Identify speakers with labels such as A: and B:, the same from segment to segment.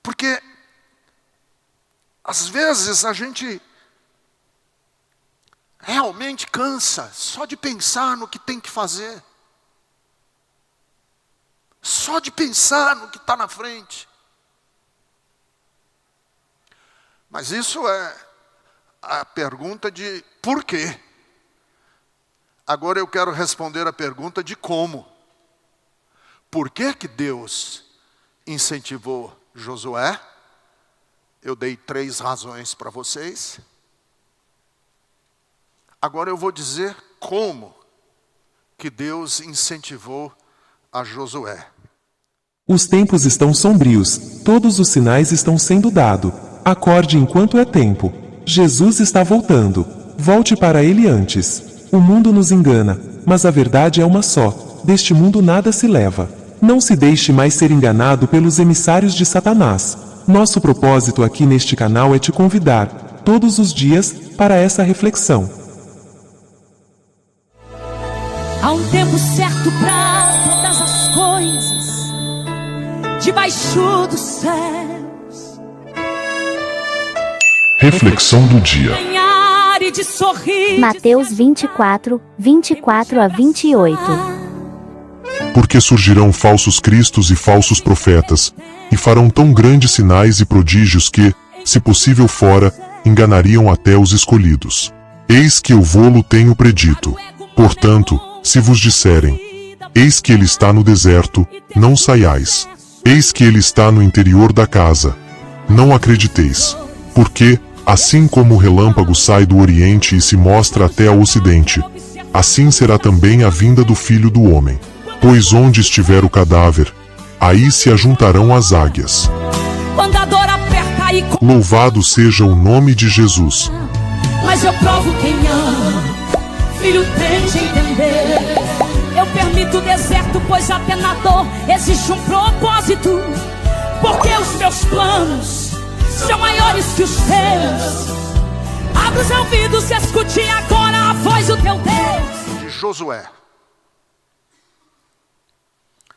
A: Porque às vezes a gente realmente cansa só de pensar no que tem que fazer. Só de pensar no que está na frente. Mas isso é a pergunta de por quê. Agora eu quero responder a pergunta de como. Por que que Deus incentivou Josué? Eu dei 3 razões para vocês. Agora eu vou dizer como que Deus incentivou a Josué.
B: Os tempos estão sombrios, todos os sinais estão sendo dados. Acorde enquanto é tempo. Jesus está voltando. Volte para ele antes. O mundo nos engana, mas a verdade é uma só. Deste mundo nada se leva. Não se deixe mais ser enganado pelos emissários de Satanás. Nosso propósito aqui neste canal é te convidar, todos os dias, para essa reflexão.
C: Há um tempo certo para todas as coisas, debaixo dos céus.
D: Reflexão do dia.
C: Ganhar e de sorrir.
E: Mateus 24, 24 a 28.
D: Porque surgirão falsos cristos e falsos profetas, e farão tão grandes sinais e prodígios que, se possível fora, enganariam até os escolhidos. Eis que eu vô-lo tenho predito. Portanto, se vos disserem, eis que ele está no deserto, não saiais. Eis que ele está no interior da casa. Não acrediteis. Porque, assim como o relâmpago sai do oriente e se mostra até ao ocidente, assim será também a vinda do Filho do Homem. Pois onde estiver o cadáver, aí se ajuntarão as águias.
C: Quando a dor aperta e...
D: Louvado seja o nome de Jesus.
C: Mas eu provo quem ama, filho tem de entender. Eu permito o deserto, pois até na dor existe um propósito. Porque os meus planos são maiores que os teus. Abra os ouvidos e escute agora a voz do teu Deus.
A: De Josué.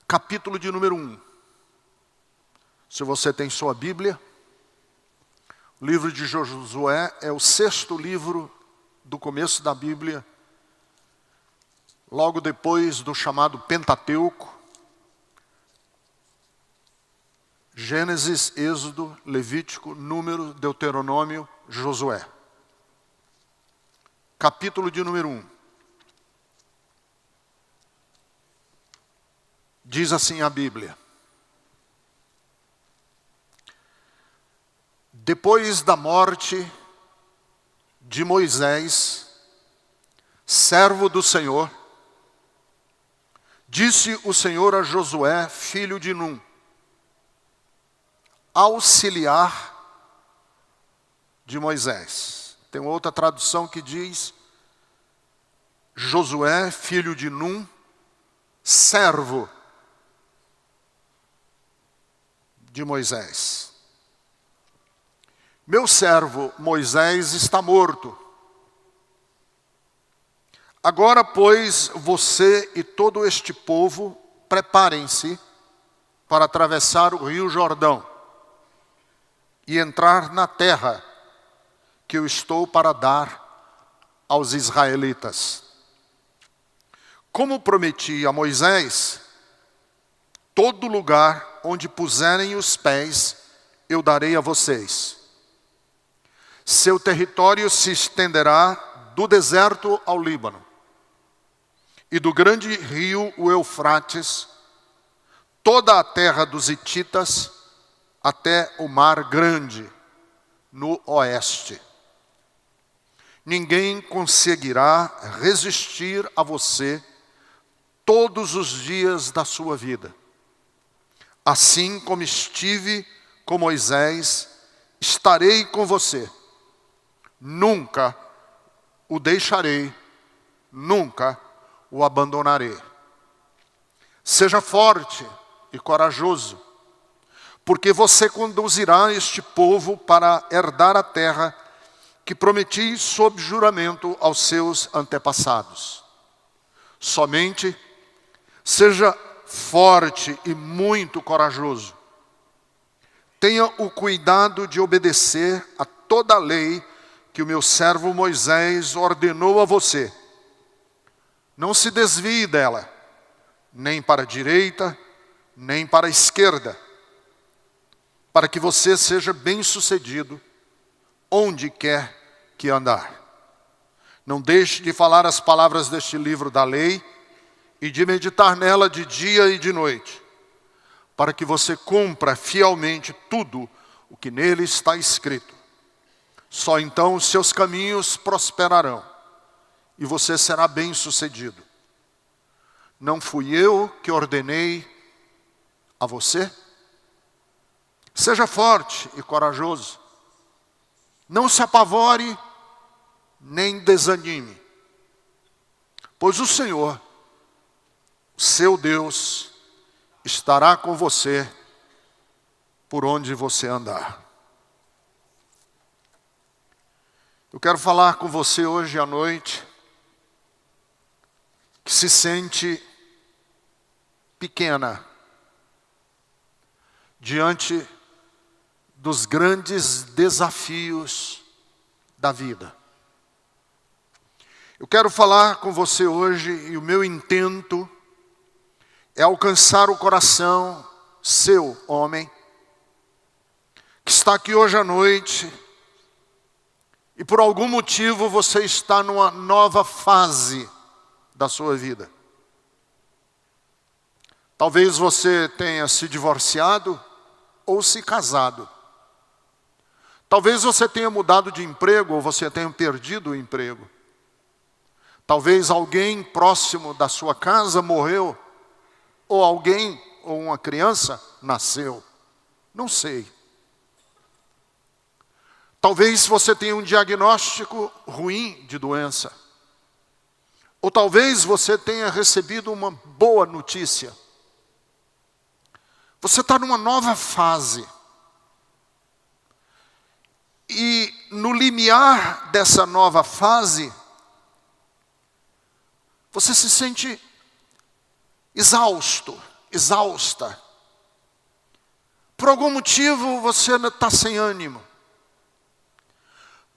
A: Capítulo de número 1. Se você tem sua Bíblia, o livro de Josué é o 6º livro do começo da Bíblia, logo depois do chamado Pentateuco, Gênesis, Êxodo, Levítico, Número, Deuteronômio, Josué. Capítulo de número 1. Diz assim a Bíblia: depois da morte de Moisés, servo do Senhor, disse o Senhor a Josué, filho de Num, auxiliar de Moisés. Tem outra tradução que diz Josué, filho de Num, servo de Moisés. Meu servo Moisés está morto. Agora, pois, você e todo este povo preparem-se para atravessar o rio Jordão e entrar na terra que eu estou para dar aos israelitas. Como prometi a Moisés, todo lugar onde puserem os pés, eu darei a vocês. Seu território se estenderá do deserto ao Líbano, e do grande rio, o Eufrates, toda a terra dos hititas, até o mar grande, no oeste. Ninguém conseguirá resistir a você todos os dias da sua vida. Assim como estive com Moisés, estarei com você. Nunca o deixarei, nunca o abandonarei. Seja forte e corajoso, porque você conduzirá este povo para herdar a terra que prometi sob juramento aos seus antepassados. Somente seja forte e muito corajoso. tenha o cuidado de obedecer a toda a lei que o meu servo Moisés ordenou a você. Não se desvie dela, nem para a direita, nem para a esquerda, para que você seja bem-sucedido onde quer que andar. Não deixe de falar as palavras deste livro da lei e de meditar nela de dia e de noite, para que você cumpra fielmente tudo o que nele está escrito. Só então os seus caminhos prosperarão e você será bem-sucedido. Não fui eu que ordenei a você? Seja forte e corajoso. Não se apavore, nem desanime. Pois o Senhor, seu Deus, estará com você por onde você andar. Eu quero falar com você hoje à noite, que se sente pequena diante dos grandes desafios da vida. Eu quero falar com você hoje e o meu intento é alcançar o coração seu, homem, que está aqui hoje à noite e por algum motivo você está numa nova fase da sua vida. Talvez você tenha se divorciado ou se casado. Talvez você tenha mudado de emprego ou você tenha perdido o emprego. Talvez alguém próximo da sua casa morreu, ou alguém, ou uma criança, nasceu. Não sei. Talvez você tenha um diagnóstico ruim de doença. Ou talvez você tenha recebido uma boa notícia. Você está numa nova fase. E no limiar dessa nova fase, você se sente exausto, exausta. Por algum motivo você está sem ânimo.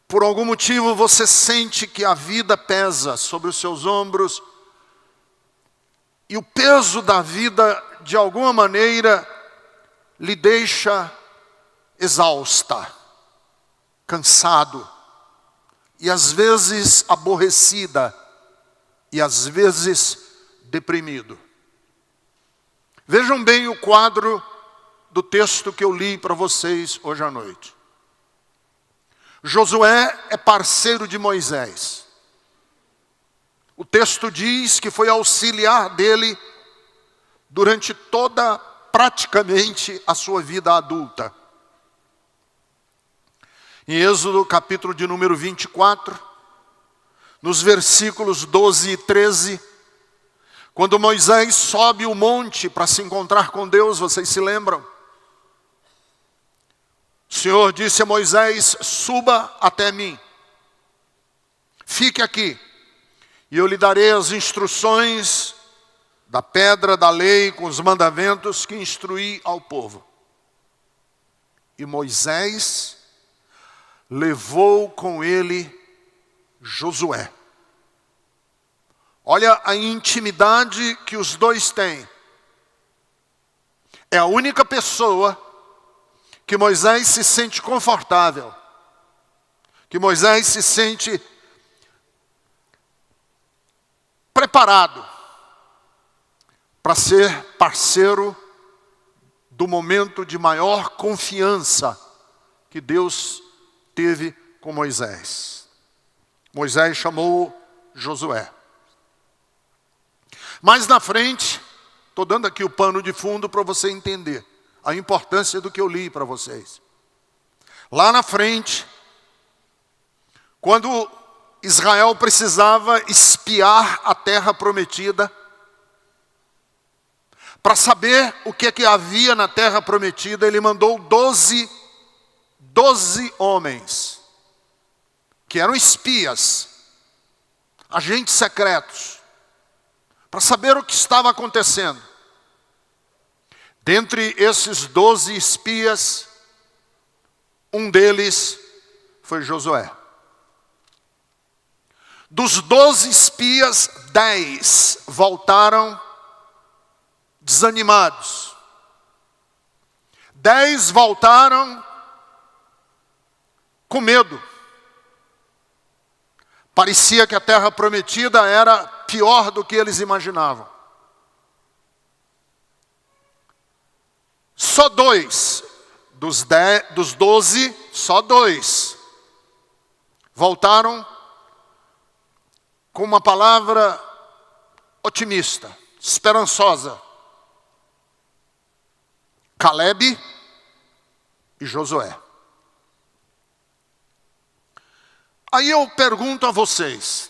A: Por algum motivo você sente que a vida pesa sobre os seus ombros. E o peso da vida, de alguma maneira, lhe deixa exausta, cansado, e às vezes aborrecida, e às vezes deprimido. Vejam bem o quadro do texto que eu li para vocês hoje à noite. Josué é parceiro de Moisés. O texto diz que foi auxiliar dele durante toda, praticamente, a sua vida adulta. Em Êxodo, capítulo de número 24, nos versículos 12 e 13, quando Moisés sobe o monte para se encontrar com Deus, vocês se lembram? O Senhor disse a Moisés: suba até mim, fique aqui, e eu lhe darei as instruções da pedra da lei com os mandamentos que instruí ao povo. E Moisés levou com ele Josué. Olha a intimidade que os dois têm. É a única pessoa que Moisés se sente confortável, que Moisés se sente preparado para ser parceiro do momento de maior confiança que Deus teve com Moisés. Moisés chamou Josué. Mais na frente, estou dando aqui o pano de fundo para você entender a importância do que eu li para vocês. Lá na frente, quando Israel precisava espiar a terra prometida, para saber o que havia na terra prometida, ele mandou 12 homens, que eram espias, agentes secretos, para saber o que estava acontecendo. Dentre esses 12 espias, Um deles foi Josué. Dos 12 espias, 10 voltaram desanimados. 10 voltaram com medo. Parecia que a terra prometida era pior do que eles imaginavam. Só 2 dos 12, só 2 voltaram com uma palavra otimista, esperançosa. Caleb e Josué. Aí eu pergunto a vocês,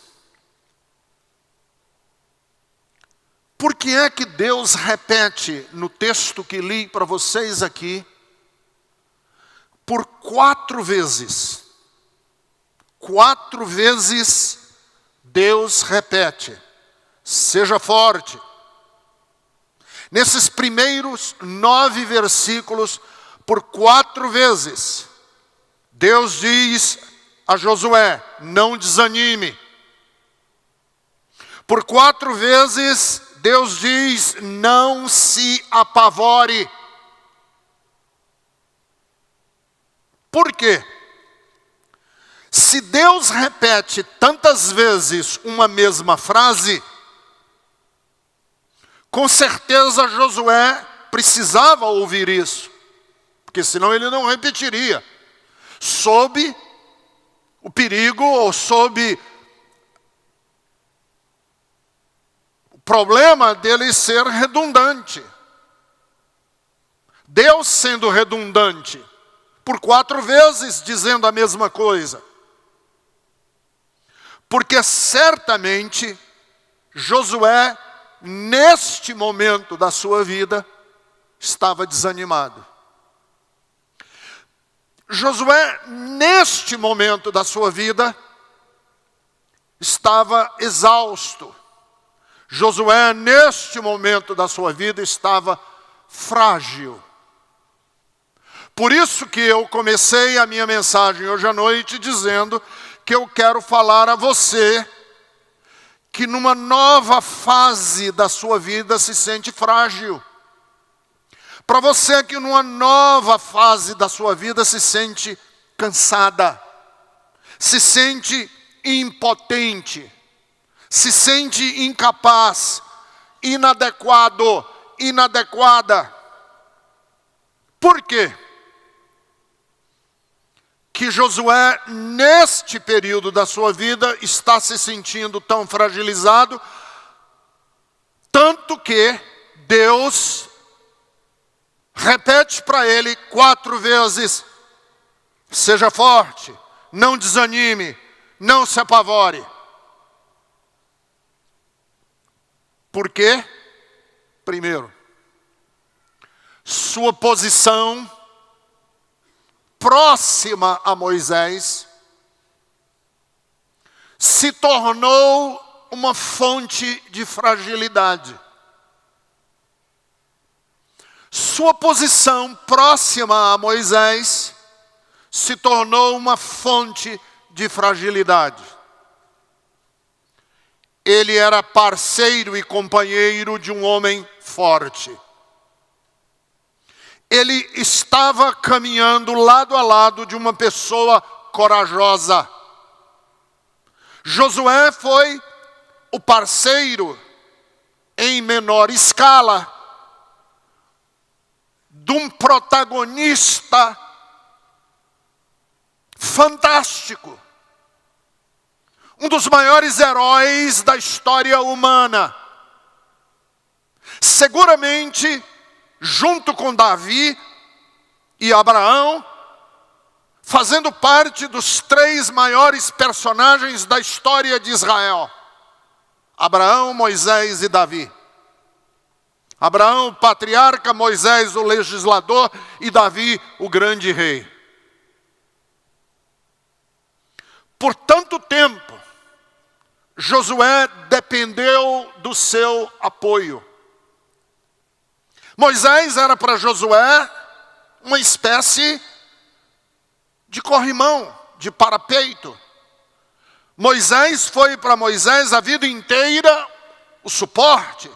A: por que é que Deus repete no texto que li para vocês aqui, por 4 vezes? 4 vezes Deus repete, seja forte. Nesses primeiros 9 versículos, por 4 vezes, Deus diz a Josué, não desanime. Por 4 vezes, Deus diz, não se apavore. Por quê? Se Deus repete tantas vezes uma mesma frase, com certeza Josué precisava ouvir isso, porque senão ele não repetiria, sob o perigo ou sob o problema dele ser redundante. Deus sendo redundante, por 4 vezes dizendo a mesma coisa. Porque certamente Josué, neste momento da sua vida, estava desanimado. Josué, neste momento da sua vida, estava exausto. Josué, neste momento da sua vida, estava frágil. Por isso que eu comecei a minha mensagem hoje à noite dizendo que eu quero falar a você que numa nova fase da sua vida se sente frágil. Para você que numa nova fase da sua vida se sente cansada, se sente impotente, se sente incapaz, inadequado, inadequada. Por quê? Que Josué, neste período da sua vida, está se sentindo tão fragilizado, tanto que Deus repete para ele 4 vezes, seja forte, não desanime, não se apavore. Por quê? Primeiro, sua posição próxima a Moisés se tornou uma fonte de fragilidade. Sua posição próxima a Moisés se tornou uma fonte de fragilidade. Ele era parceiro e companheiro de um homem forte. Ele estava caminhando lado a lado de uma pessoa corajosa. Josué foi o parceiro, em menor escala, de um protagonista fantástico. Um dos maiores heróis da história humana. Seguramente, junto com Davi e Abraão, fazendo parte dos 3 maiores personagens da história de Israel. Abraão, Moisés e Davi. Abraão, o patriarca, Moisés, o legislador, e Davi, o grande rei. Por tanto tempo, Josué dependeu do seu apoio. Moisés era para Josué uma espécie de corrimão, de parapeito. Moisés foi para Moisés a vida inteira o suporte.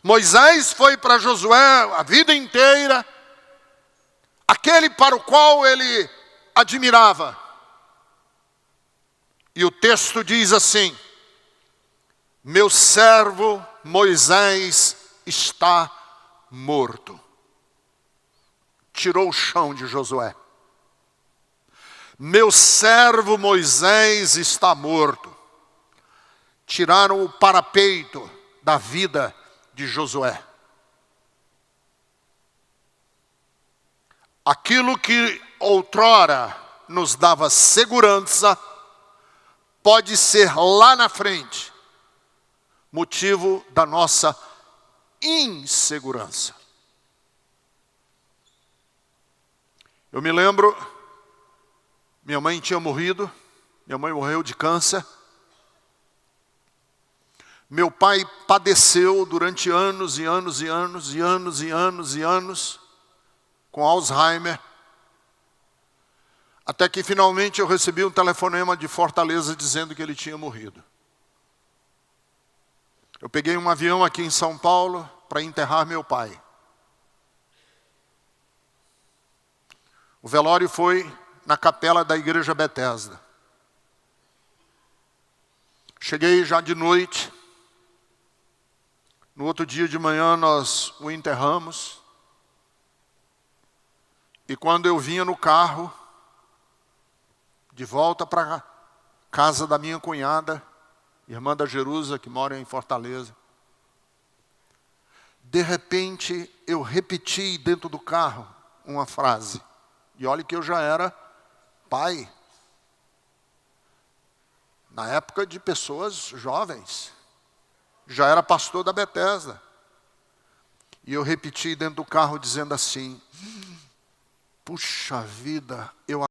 A: Moisés foi para Josué a vida inteira aquele para o qual ele admirava. E o texto diz assim: meu servo Moisés está morto. Tirou o chão de Josué. Meu servo Moisés está morto. Tiraram o parapeito da vida de Josué. Aquilo que outrora nos dava segurança, pode ser lá na frente motivo da nossa insegurança. Eu me lembro, minha mãe tinha morrido, minha mãe morreu de câncer. Meu pai padeceu durante anos e anos e anos e anos e anos e anos com Alzheimer. Até que finalmente eu recebi um telefonema de Fortaleza dizendo que ele tinha morrido. Eu peguei um avião aqui em São Paulo para enterrar meu pai. O velório foi na capela da igreja Bethesda. Cheguei já de noite. No outro dia de manhã nós o enterramos. E quando eu vinha no carro, de volta para a casa da minha cunhada, irmã da Jerusa, que mora em Fortaleza, de repente eu repeti dentro do carro uma frase. E olha que eu já era pai, na época de pessoas jovens. Já era pastor da Bethesda. E eu repeti dentro do carro dizendo assim: puxa vida, eu